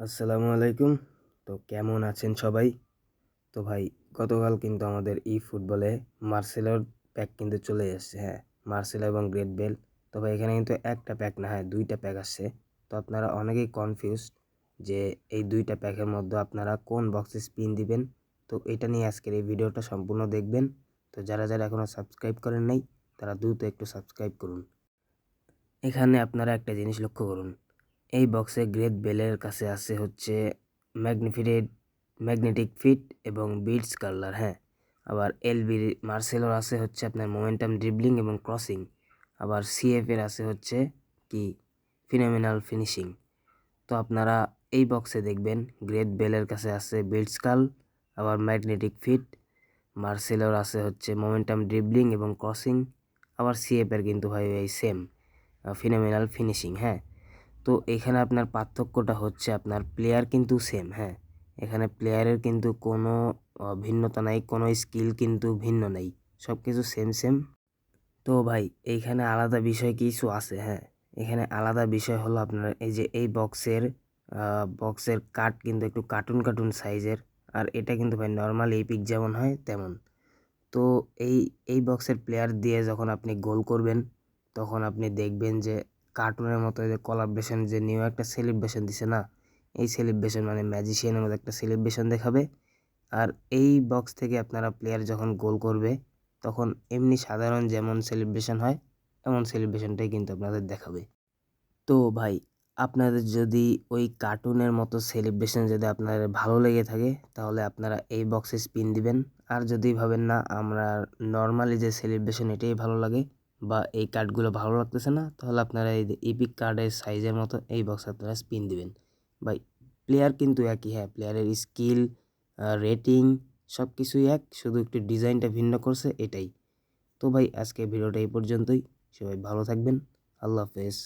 আসসালামু আলাইকুম। তো কেমন আছেন সবাই? তো ভাই গতকাল কিন্তু আমাদের ফুটবলে মার্সেলোর প্যাক কিন্তু চলে এসেছে। হ্যাঁ, মার্সেলো এবং গ্রেট বেল। তো ভাই এখানে কিন্তু একটা প্যাক না, হ্যাঁ ২টা প্যাক আসছে। তো আপনারা অনেকেই কনফিউজড যে এই ২টা প্যাকের মধ্যে আপনারা কোন বক্সে স্পিন দিবেন। তো এটা নিয়ে আজকের এই ভিডিওটা সম্পূর্ণ দেখবেন। তো যারা এখনও সাবস্ক্রাইব করেন নাই তারা দ্রুত একটু সাবস্ক্রাইব করুন। এখানে আপনারা একটা জিনিস লক্ষ্য করুন, এই বক্সে গ্রেট বেলের কাছে আছে হচ্ছে ম্যাগনিফিটেড ম্যাগনেটিক ফিট এবং বিটস কার্লার। হ্যাঁ, আবার এলবি মার্সেলোর আছে হচ্ছে আপনার মোমেন্টাম ড্রিবলিং এবং ক্রসিং। আবার সিএফ এর আছে হচ্ছে কি ফিনোমিনাল ফিনিশিং। তো আপনারা এই বক্সে দেখবেন গ্রেট বেলের কাছে আছে বিটস কার্ল, আবার ম্যাগনেটিক ফিট। মার্সেলোর আছে হচ্ছে মোমেন্টাম ড্রিবলিং এবং ক্রসিং। আবার সিএফ এর কিন্তু ভাই এই সেম ফিনোমিনাল ফিনিশিং। হ্যাঁ, তো এখানে আপনার পার্থক্যটা হচ্ছে আপনার প্লেয়ার কিন্তু সেম। হ্যাঁ, এখানে প্লেয়ারের কিন্তু কোনো ভিন্নতা নাই, কোনো স্কিল কিন্তু ভিন্ন নেই, সব কিছু সেম। তো ভাই এইখানে আলাদা বিষয় কিছু আছে। হ্যাঁ, এখানে আলাদা বিষয় হলো আপনার এই যে এই বক্সের কাট কিন্তু একটু কার্টুন সাইজের। আর এটা কিন্তু ভাই নর্মাল এপিক যেমন হয় তেমন। তো এই এই বক্সের প্লেয়ার দিয়ে যখন আপনি গোল করবেন তখন আপনি দেখবেন যে কার্টুনের মতো যে কোলাবরেশন যে নিউ একটা সেলিব্রেশন দিছে না, এই সেলিব্রেশন মানে ম্যাজিশিয়ানের মতো একটা সেলিব্রেশন দেখাবে। আর এই বক্স থেকে আপনারা প্লেয়ার যখন গোল করবে তখন এমনি সাধারণ যেমন সেলিব্রেশন হয় এমন সেলিব্রেশনটাই কিন্তু আপনাদের দেখাবে। তো ভাই আপনাদের যদি ওই কার্টুনের মতো সেলিব্রেশন যদি আপনাদের ভালো লেগে থাকে তাহলে আপনারা এই বক্সে স্পিন দিবেন। আর যদি ভাবেন না আমরা নর্মালি যে সেলিব্রেশন এটাই ভালো লাগে বা এই কার্ডগুলো ভালো লাগতেছে না, তাহলে আপনারা এই যে ইপিক কার্ডের সাইজের মতো এই বক্সে আপনারা স্পিন দিবেন। ভাই প্লেয়ার কিন্তু একই। হ্যাঁ, প্লেয়ারের স্কিল রেটিং সব কিছুই এক, শুধু একটু ডিজাইনটা ভিন্ন করছে এটাই। তো ভাই আজকে ভিডিওটা এই পর্যন্তই। সবাই ভালো থাকবেন। আল্লাহ হাফেজ।